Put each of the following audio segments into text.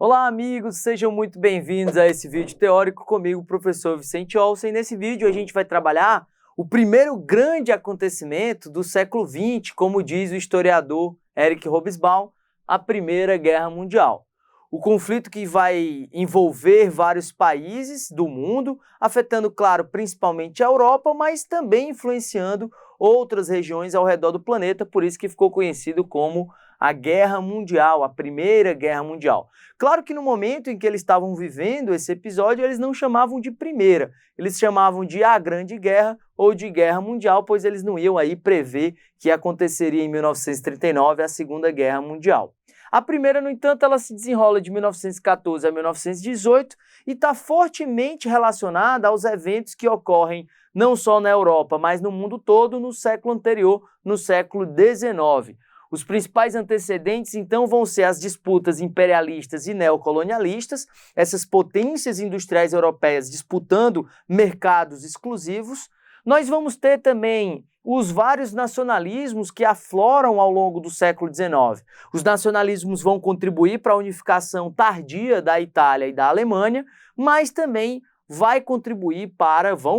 Olá, amigos, sejam muito bem-vindos a esse vídeo teórico comigo, professor Vicente Olsen. Nesse vídeo a gente vai trabalhar o primeiro grande acontecimento do século XX, como diz o historiador Eric Hobsbawm, a Primeira Guerra Mundial. O conflito que vai envolver vários países do mundo, afetando, claro, principalmente a Europa, mas também influenciando outras regiões ao redor do planeta, por isso que ficou conhecido como a Guerra Mundial, a Primeira Guerra Mundial. Claro que no momento em que eles estavam vivendo esse episódio, eles não chamavam de Primeira, eles chamavam de a Grande Guerra ou de Guerra Mundial, pois eles não iam aí prever que aconteceria em 1939 a Segunda Guerra Mundial. A primeira, no entanto, ela se desenrola de 1914 a 1918 e está fortemente relacionada aos eventos que ocorrem não só na Europa, mas no mundo todo no século anterior, no século XIX. Os principais antecedentes, então, vão ser as disputas imperialistas e neocolonialistas, essas potências industriais europeias disputando mercados exclusivos. Nós vamos ter também os vários nacionalismos que afloram ao longo do século XIX. Os nacionalismos vão contribuir para a unificação tardia da Itália e da Alemanha, mas também vão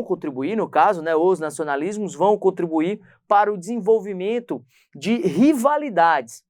contribuir, no caso, os nacionalismos vão contribuir para o desenvolvimento de rivalidades.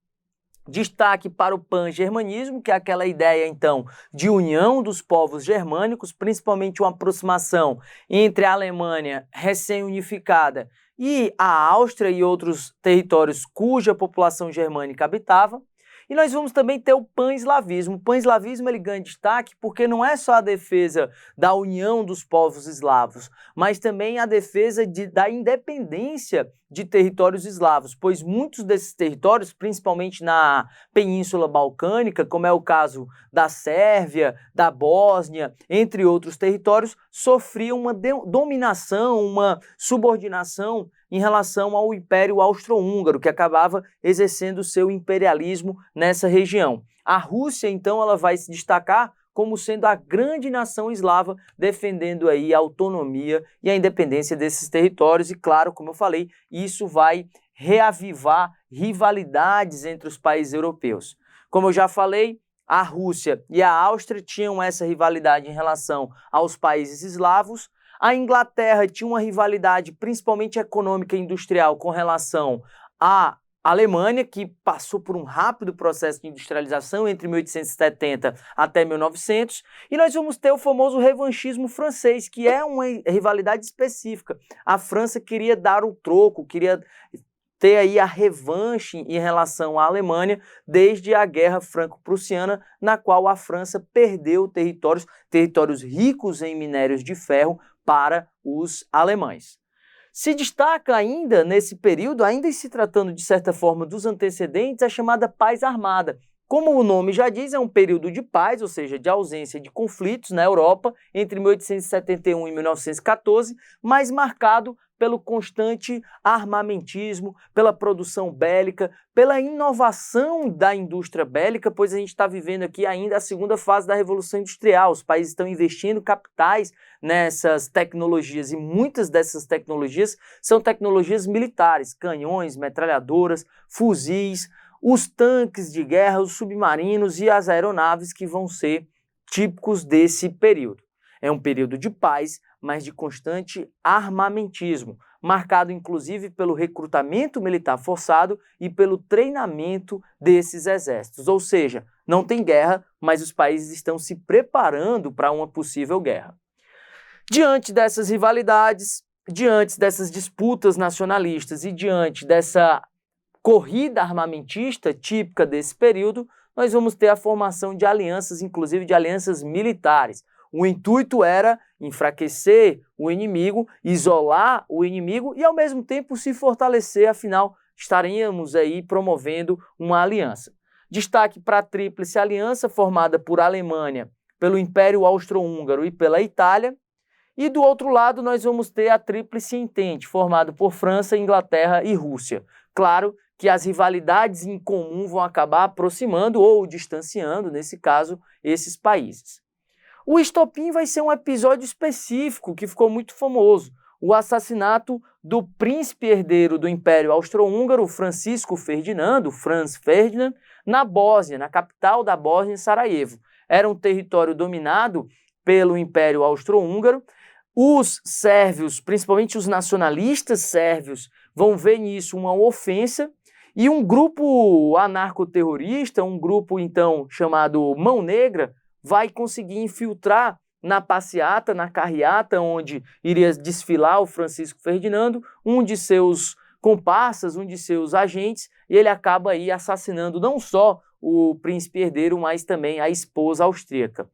Destaque para o pan-germanismo, que é aquela ideia, então, de união dos povos germânicos, principalmente uma aproximação entre a Alemanha recém-unificada e a Áustria e outros territórios cuja população germânica habitava. E nós vamos também ter o pan-eslavismo. O pan-eslavismo ele ganha destaque porque não é só a defesa da união dos povos eslavos, mas também a defesa da independência de territórios eslavos, pois muitos desses territórios, principalmente na Península Balcânica, como é o caso da Sérvia, da Bósnia, entre outros territórios, sofriam uma dominação, uma subordinação em relação ao Império Austro-Húngaro, que acabava exercendo seu imperialismo nessa região. A Rússia, então, ela vai se destacar como sendo a grande nação eslava, defendendo aí a autonomia e a independência desses territórios. E claro, como eu falei, isso vai reavivar rivalidades entre os países europeus. Como eu já falei, a Rússia e a Áustria tinham essa rivalidade em relação aos países eslavos. A Inglaterra tinha uma rivalidade principalmente econômica e industrial com relação à Alemanha, que passou por um rápido processo de industrialização entre 1870 até 1900, e nós vamos ter o famoso revanchismo francês, que é uma rivalidade específica. A França queria dar o troco, queria ter aí a revanche em relação à Alemanha desde a Guerra Franco-Prussiana, na qual a França perdeu territórios ricos em minérios de ferro para os alemães. Se destaca ainda nesse período, ainda se tratando de certa forma dos antecedentes, a chamada paz armada. Como o nome já diz, é um período de paz, ou seja, de ausência de conflitos na Europa entre 1871 e 1914, mas marcado pelo constante armamentismo, pela produção bélica, pela inovação da indústria bélica, pois a gente está vivendo aqui ainda a segunda fase da Revolução Industrial. Os países estão investindo capitais nessas tecnologias e muitas dessas tecnologias são tecnologias militares, canhões, metralhadoras, fuzis, os tanques de guerra, os submarinos e as aeronaves que vão ser típicos desse período. É um período de paz, mas de constante armamentismo, marcado inclusive pelo recrutamento militar forçado e pelo treinamento desses exércitos. Ou seja, não tem guerra, mas os países estão se preparando para uma possível guerra. Diante dessas rivalidades, diante dessas disputas nacionalistas e diante dessa corrida armamentista típica desse período, nós vamos ter a formação de alianças, inclusive de alianças militares. O intuito era enfraquecer o inimigo, isolar o inimigo e, ao mesmo tempo, se fortalecer, afinal, estaríamos aí promovendo uma aliança. Destaque para a Tríplice Aliança, formada por Alemanha, pelo Império Austro-Húngaro e pela Itália. E, do outro lado, nós vamos ter a Tríplice Entente, formada por França, Inglaterra e Rússia. Claro que as rivalidades em comum vão acabar aproximando ou distanciando, nesse caso, esses países. O estopim vai ser um episódio específico que ficou muito famoso. o assassinato do príncipe herdeiro do Império Austro-Húngaro, Francisco Ferdinando, Franz Ferdinand, na Bósnia, na capital da Bósnia, Sarajevo. Era um território dominado pelo Império Austro-Húngaro. Os sérvios, principalmente os nacionalistas sérvios, vão ver nisso uma ofensa, e um grupo anarcoterrorista, um grupo então chamado Mão Negra, vai conseguir infiltrar na passeata, na carreata, onde iria desfilar o Francisco Ferdinando, um de seus comparsas, um de seus agentes, e ele acaba aí assassinando não só o príncipe herdeiro, mas também a esposa austríaca,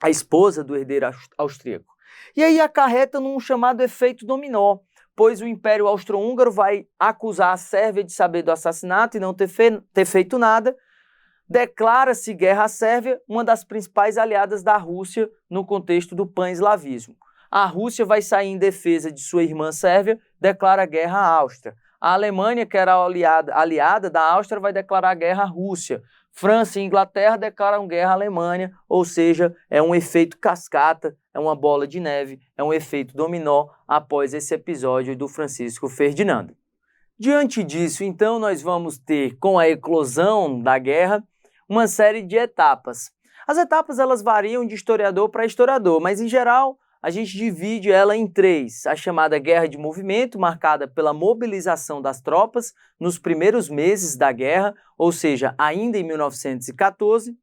a esposa do herdeiro austríaco. E aí acarreta num chamado efeito dominó, pois o Império Austro-Húngaro vai acusar a Sérvia de saber do assassinato e não ter feito nada. Declara-se guerra à Sérvia, uma das principais aliadas da Rússia no contexto do pan-eslavismo. A Rússia vai sair em defesa de sua irmã Sérvia, declara guerra à Áustria. A Alemanha, que era aliada da Áustria, vai declarar guerra à Rússia. França e Inglaterra declaram guerra à Alemanha, ou seja, é um efeito cascata, é uma bola de neve, é um efeito dominó após esse episódio do Francisco Ferdinando. Diante disso, então, nós vamos ter, com a eclosão da guerra, uma série de etapas. As etapas elas variam de historiador para historiador, mas em geral a gente divide ela em três. A chamada Guerra de Movimento, marcada pela mobilização das tropas nos primeiros meses da guerra, ou seja, ainda em 1914.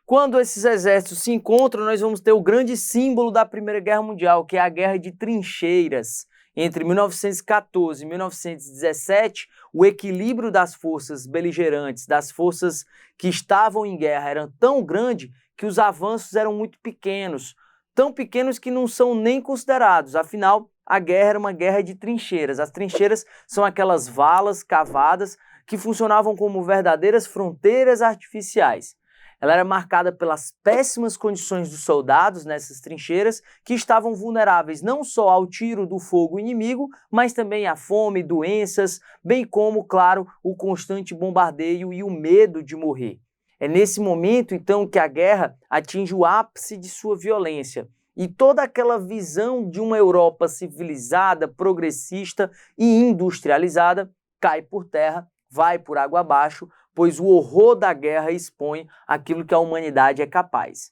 Quando esses exércitos se encontram, nós vamos ter o grande símbolo da Primeira Guerra Mundial, que é a Guerra de Trincheiras. Entre 1914 e 1917, o equilíbrio das forças beligerantes, das forças que estavam em guerra, era tão grande que os avanços eram muito pequenos, tão pequenos que não são nem considerados. Afinal, a guerra era uma guerra de trincheiras. As trincheiras são aquelas valas cavadas que funcionavam como verdadeiras fronteiras artificiais. Ela era marcada pelas péssimas condições dos soldados nessas trincheiras, que estavam vulneráveis não só ao tiro do fogo inimigo, mas também à fome, doenças, bem como, claro, o constante bombardeio e o medo de morrer. É nesse momento, então, que a guerra atinge o ápice de sua violência. E toda aquela visão de uma Europa civilizada, progressista e industrializada cai por terra, vai por água abaixo, pois o horror da guerra expõe aquilo que a humanidade é capaz.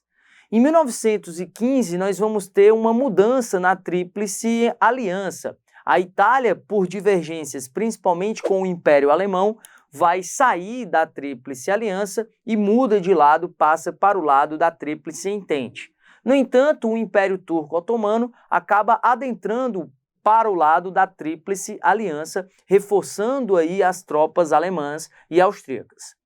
Em 1915, nós vamos ter uma mudança na Tríplice Aliança. A Itália, por divergências principalmente com o Império Alemão, vai sair da Tríplice Aliança e muda de lado, passa para o lado da Tríplice Entente. No entanto, o Império Turco-Otomano acaba adentrando para o lado da Tríplice Aliança, reforçando aí as tropas alemãs e austríacas.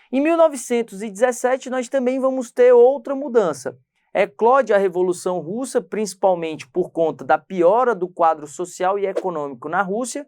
Em 1917, nós também vamos ter outra mudança. Eclode a Revolução Russa, principalmente por conta da piora do quadro social e econômico na Rússia,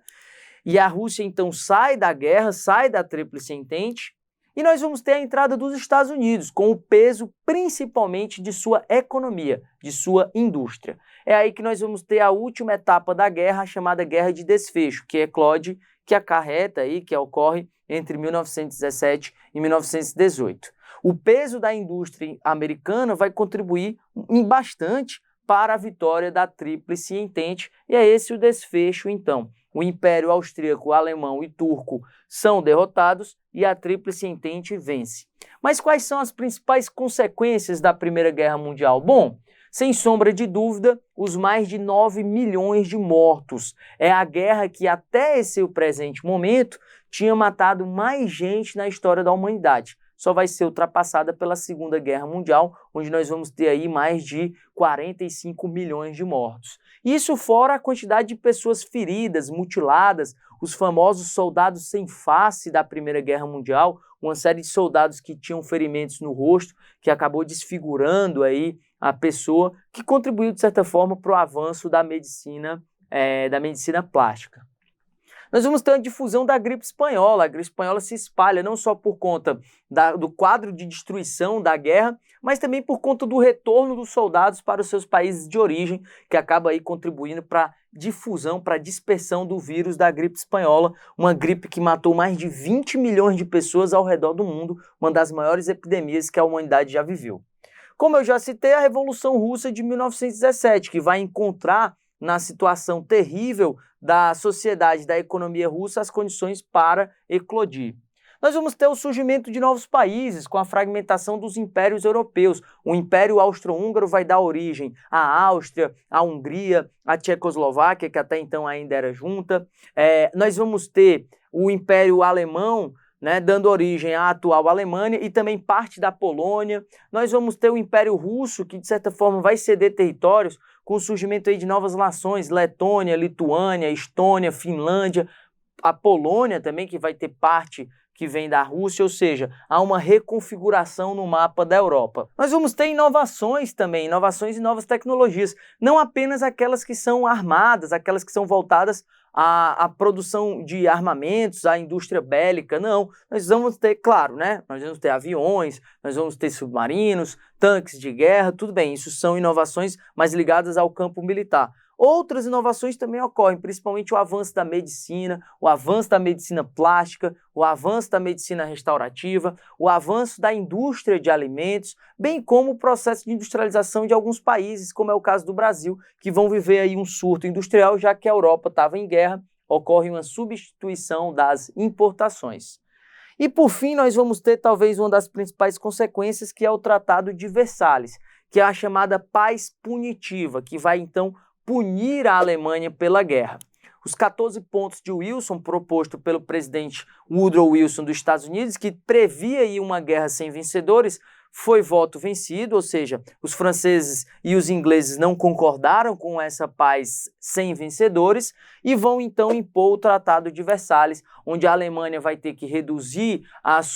e a Rússia então sai da guerra, sai da Tríplice Entente, e nós vamos ter a entrada dos Estados Unidos, com o peso principalmente de sua economia, de sua indústria. É aí que nós vamos ter a última etapa da guerra, a chamada Guerra de Desfecho, que eclode, que acarreta aí, que ocorre entre 1917 e 1918. O peso da indústria americana vai contribuir bastante para a vitória da Tríplice Entente, e é esse o desfecho então. O Império Austríaco, Alemão e Turco são derrotados e a Tríplice Entente vence. Mas quais são as principais consequências da Primeira Guerra Mundial? Bom, sem sombra de dúvida, os mais de 9 milhões de mortos. É a guerra que até esse presente momento tinha matado mais gente na história da humanidade. Só vai ser ultrapassada pela Segunda Guerra Mundial, onde nós vamos ter aí mais de 45 milhões de mortos. Isso fora a quantidade de pessoas feridas, mutiladas, os famosos soldados sem face da Primeira Guerra Mundial, uma série de soldados que tinham ferimentos no rosto, que acabou desfigurando aí a pessoa, que contribuiu de certa forma para o avanço da medicina plástica. Nós vamos ter a difusão da gripe espanhola. A gripe espanhola se espalha não só por conta do quadro de destruição da guerra, mas também por conta do retorno dos soldados para os seus países de origem, que acaba aí contribuindo para a difusão, para a dispersão do vírus da gripe espanhola, uma gripe que matou mais de 20 milhões de pessoas ao redor do mundo, uma das maiores epidemias que a humanidade já viveu. Como eu já citei, a Revolução Russa de 1917, que vai encontrar na situação terrível da sociedade, da economia russa, as condições para eclodir. Nós vamos ter o surgimento de novos países com a fragmentação dos impérios europeus. O Império Austro-Húngaro vai dar origem à Áustria, à Hungria, à Tchecoslováquia, que até então ainda era junta. Nós vamos ter o Império Alemão, né, dando origem à atual Alemanha e também parte da Polônia. Nós vamos ter o Império Russo, que de certa forma vai ceder territórios com o surgimento aí de novas nações, Letônia, Lituânia, Estônia, Finlândia, a Polônia também, que vai ter parte que vem da Rússia, ou seja, há uma reconfiguração no mapa da Europa. Nós vamos ter inovações também, inovações e novas tecnologias, não apenas aquelas que são armadas, aquelas que são voltadas à produção de armamentos, à indústria bélica, não. Nós vamos ter, claro, né? Nós vamos ter aviões, nós vamos ter submarinos, tanques de guerra, tudo bem, isso são inovações mais ligadas ao campo militar. Outras inovações também ocorrem, principalmente o avanço da medicina plástica, o avanço da medicina restaurativa, o avanço da indústria de alimentos, bem como o processo de industrialização de alguns países, como é o caso do Brasil, que vão viver aí um surto industrial, já que a Europa estava em guerra, ocorre uma substituição das importações. E por fim, nós vamos ter talvez uma das principais consequências, que é o Tratado de Versalhes, que é a chamada paz punitiva, que vai então punir a Alemanha pela guerra. Os 14 pontos de Wilson, proposto pelo presidente Woodrow Wilson dos Estados Unidos, que previa aí uma guerra sem vencedores, foi voto vencido, ou seja, os franceses e os ingleses não concordaram com essa paz sem vencedores e vão então impor o Tratado de Versalhes, onde a Alemanha vai ter que reduzir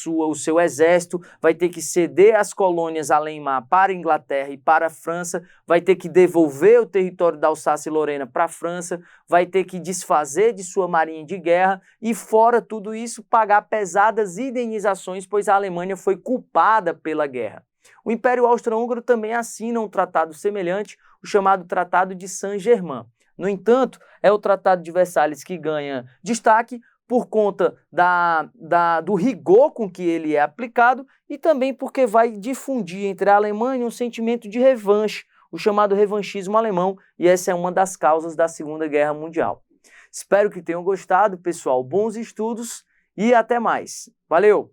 o seu exército, vai ter que ceder as colônias além-mar para a Inglaterra e para a França, vai ter que devolver o território da Alsácia e Lorena para a França, vai ter que desfazer de sua marinha de guerra e, fora tudo isso, pagar pesadas indenizações, pois a Alemanha foi culpada pela guerra. O Império Austro-Húngaro também assina um tratado semelhante, o chamado Tratado de Saint-Germain. No entanto, é o Tratado de Versalhes que ganha destaque por conta do rigor com que ele é aplicado e também porque vai difundir entre a Alemanha um sentimento de revanche, o chamado revanchismo alemão, e essa é uma das causas da Segunda Guerra Mundial. Espero que tenham gostado, pessoal. Bons estudos e até mais. Valeu!